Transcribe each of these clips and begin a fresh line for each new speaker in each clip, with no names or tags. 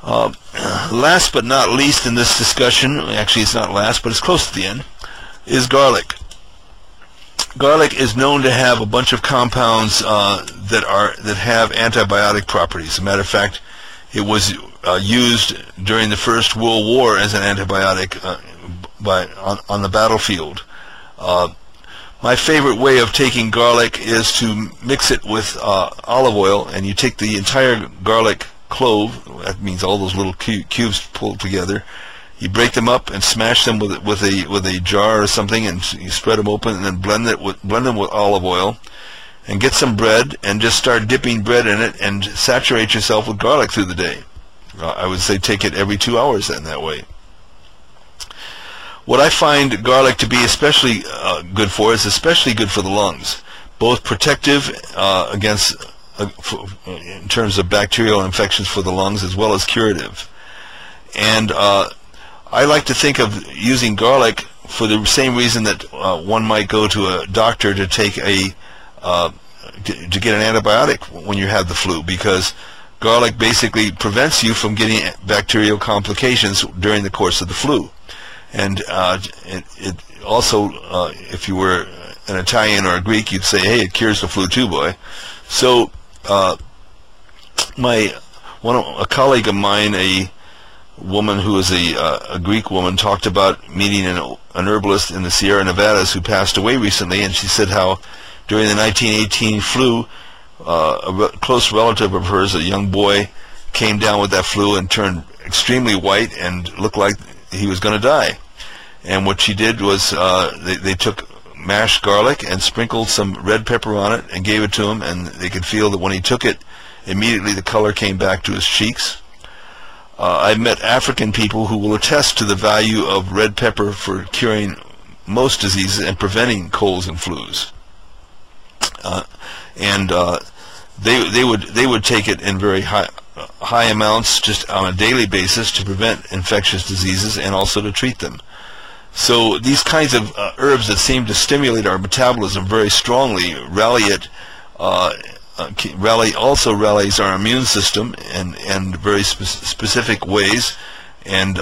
Uh, Last but not least in this discussion, actually it's not last, but it's close to the end, is garlic. Garlic is known to have a bunch of compounds that have antibiotic properties. As a matter of fact, it was used during the First World War as an antibiotic on the battlefield. My favorite way of taking garlic is to mix it with olive oil, and you take the entire garlic clove, that means all those little cubes pulled together, you break them up and smash them with a jar or something, and you spread them open, and then blend them with olive oil, and get some bread, and just start dipping bread in it, and saturate yourself with garlic through the day. I would say take it every 2 hours then, that way. What I find garlic to be especially good for is especially good for the lungs, both protective against in terms of bacterial infections for the lungs, as well as curative. And I like to think of using garlic for the same reason that one might go to a doctor to take to get an antibiotic when you have the flu, because garlic basically prevents you from getting bacterial complications during the course of the flu. And it also, if you were an Italian or a Greek, you'd say, hey, it cures the flu too, boy. So a colleague of mine, a woman who is a Greek woman, talked about meeting an herbalist in the Sierra Nevadas who passed away recently, and she said how during the 1918 flu, close relative of hers, a young boy, came down with that flu and turned extremely white and looked like he was going to die. And what she did was they took mashed garlic and sprinkled some red pepper on it and gave it to him, and they could feel that when he took it, immediately the color came back to his cheeks. I've met African people who will attest to the value of red pepper for curing most diseases and preventing colds and flus. They would take it in very high amounts, just on a daily basis, to prevent infectious diseases and also to treat them. So these kinds of herbs that seem to stimulate our metabolism very strongly also rallies our immune system in very specific ways. And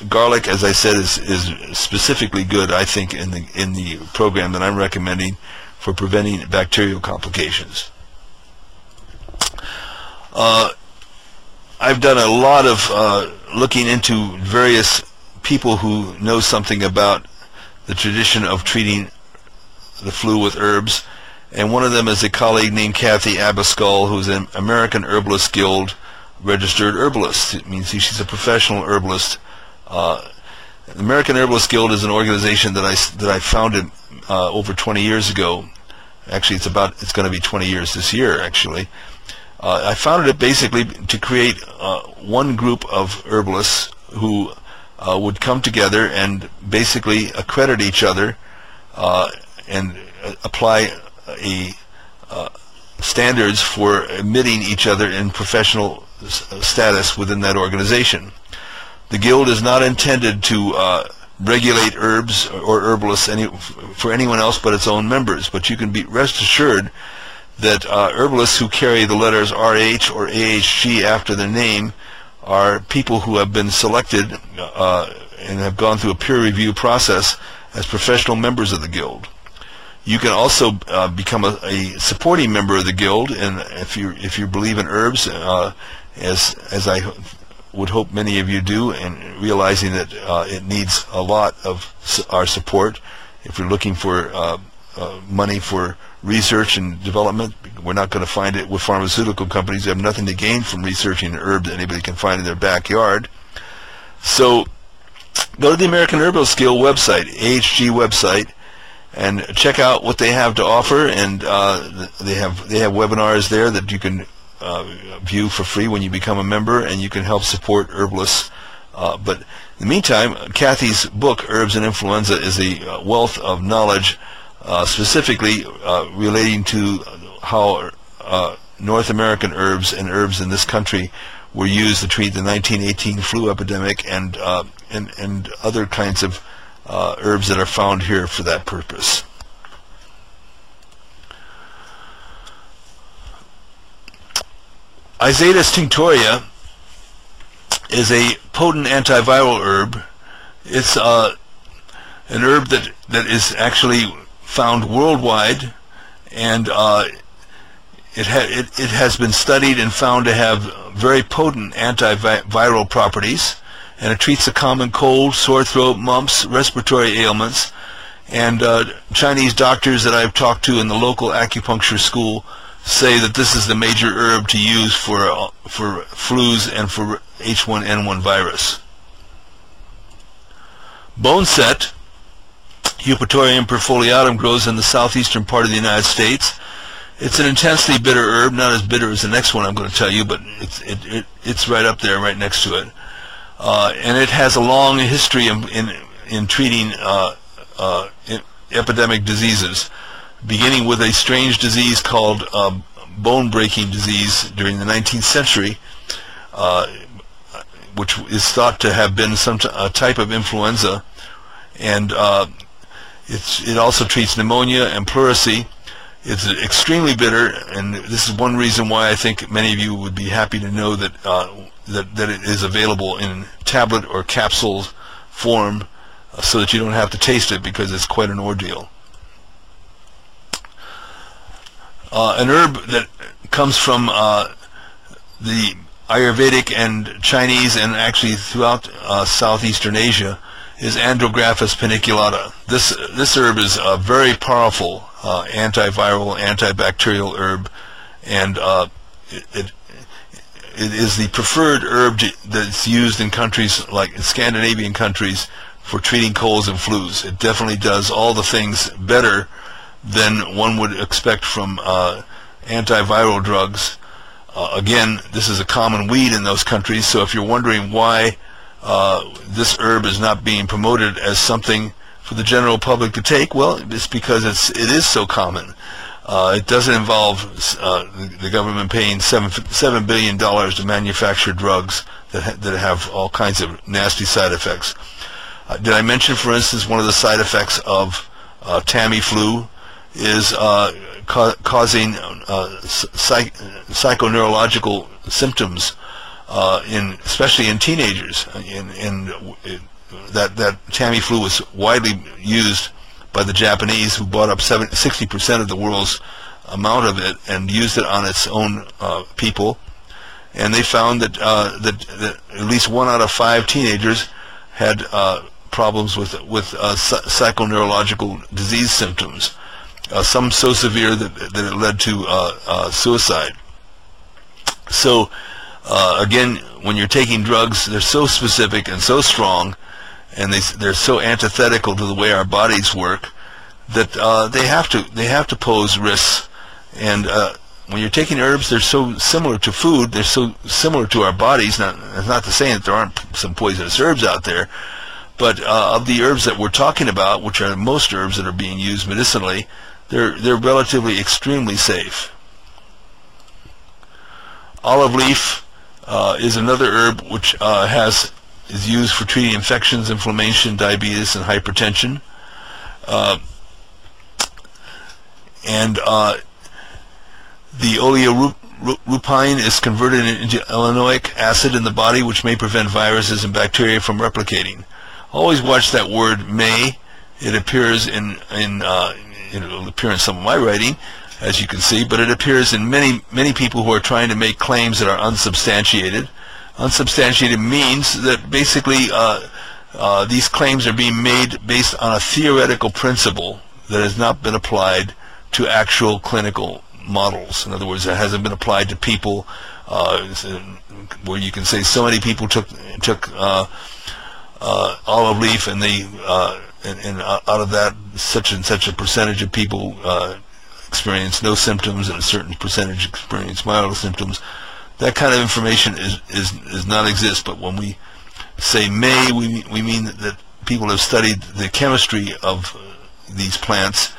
garlic, as I said, is specifically good, I think, in the program that I'm recommending for preventing bacterial complications. I've done a lot of looking into various people who know something about the tradition of treating the flu with herbs, and one of them is a colleague named Kathy Abascal, who's an American Herbalist Guild registered herbalist. It means she's a professional herbalist. The American Herbalist Guild is an organization that I founded over 20 years ago. Actually, it's going to be 20 years this year, actually. I founded it basically to create one group of herbalists who would come together and basically accredit each other and apply standards for admitting each other in professional status within that organization. The guild is not intended to regulate herbs or herbalists for anyone else but its own members, but you can rest assured that herbalists who carry the letters RH or AHG after their name are people who have been selected and have gone through a peer review process as professional members of the guild. You can also become a supporting member of the guild, and if you believe in herbs, as I would hope many of you do, and realizing that it needs a lot of our support. If you're looking for money for research and development, we're not going to find it with pharmaceutical companies. They have nothing to gain from researching an herb that anybody can find in their backyard. So go to the American Herbalist Guild website, AHG website, and check out what they have to offer. And they have webinars there that you can view for free when you become a member, and you can help support herbalists. But in the meantime, Kathy's book, Herbs and Influenza, is a wealth of knowledge specifically relating to how North American herbs and herbs in this country were used to treat the 1918 flu epidemic and other kinds of herbs that are found here for that purpose. Izatus tinctoria is a potent antiviral herb. It's an herb that is actually found worldwide, and it has been studied and found to have very potent antiviral properties, and it treats the common cold, sore throat, mumps, respiratory ailments. And Chinese doctors that I've talked to in the local acupuncture school say that this is the major herb to use for flus and for H1N1 virus. Boneset, Eupatorium perfoliatum, grows in the southeastern part of the United States. It's an intensely bitter herb, not as bitter as the next one I'm going to tell you, but it's right up there, right next to it. And it has a long history in treating epidemic diseases, beginning with a strange disease called bone-breaking disease during the 19th century, which is thought to have been a type of influenza, and it also treats pneumonia and pleurisy. It's extremely bitter, and this is one reason why I think many of you would be happy to know that that it is available in tablet or capsule form, so that you don't have to taste it, because it's quite an ordeal. An herb that comes from the Ayurvedic and Chinese, and actually throughout southeastern Asia, is Andrographis paniculata. This herb is a very powerful antiviral, antibacterial herb, and it is the preferred herb that's used in countries like Scandinavian countries for treating colds and flus. It definitely does all the things better than one would expect from antiviral drugs. Again, this is a common weed in those countries, so if you're wondering why this herb is not being promoted as something for the general public to take, well, it's because it is so common. It doesn't involve the government paying $7 billion to manufacture drugs that have all kinds of nasty side effects. Did I mention, for instance, one of the side effects of Tamiflu is causing psychoneurological symptoms, especially in teenagers. That Tamiflu was widely used by the Japanese, who bought up 60% of the world's amount of it and used it on its own people. And they found that at least 1 out of 5 teenagers had problems with psychoneurological disease symptoms, some so severe that it led to suicide. So again, when you're taking drugs, they're so specific and so strong, and they're so antithetical to the way our bodies work, that they have to pose risks. And when you're taking herbs, they're so similar to food, they're so similar to our bodies. It's not to say that there aren't some poisonous herbs out there, but of the herbs that we're talking about, which are most herbs that are being used medicinally, they're relatively extremely safe. Olive leaf is another herb which is used for treating infections, inflammation, diabetes, and hypertension. The oleorupine is converted into linoleic acid in the body, which may prevent viruses and bacteria from replicating. Always watch that word "may." It appears it'll appear in some of my writing, as you can see, but it appears in many people who are trying to make claims that are unsubstantiated. Unsubstantiated means that basically these claims are being made based on a theoretical principle that has not been applied to actual clinical models. In other words, it hasn't been applied to people, where you can say so many people took olive leaf, and out of that, such and such a percentage of people experience no symptoms, and a certain percentage experience mild symptoms. That kind of information is not exist. But when we say may, we mean that people have studied the chemistry of these plants,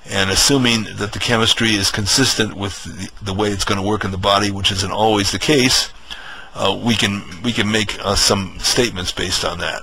and assuming that the chemistry is consistent with the way it's going to work in the body, which isn't always the case, we can make some statements based on that.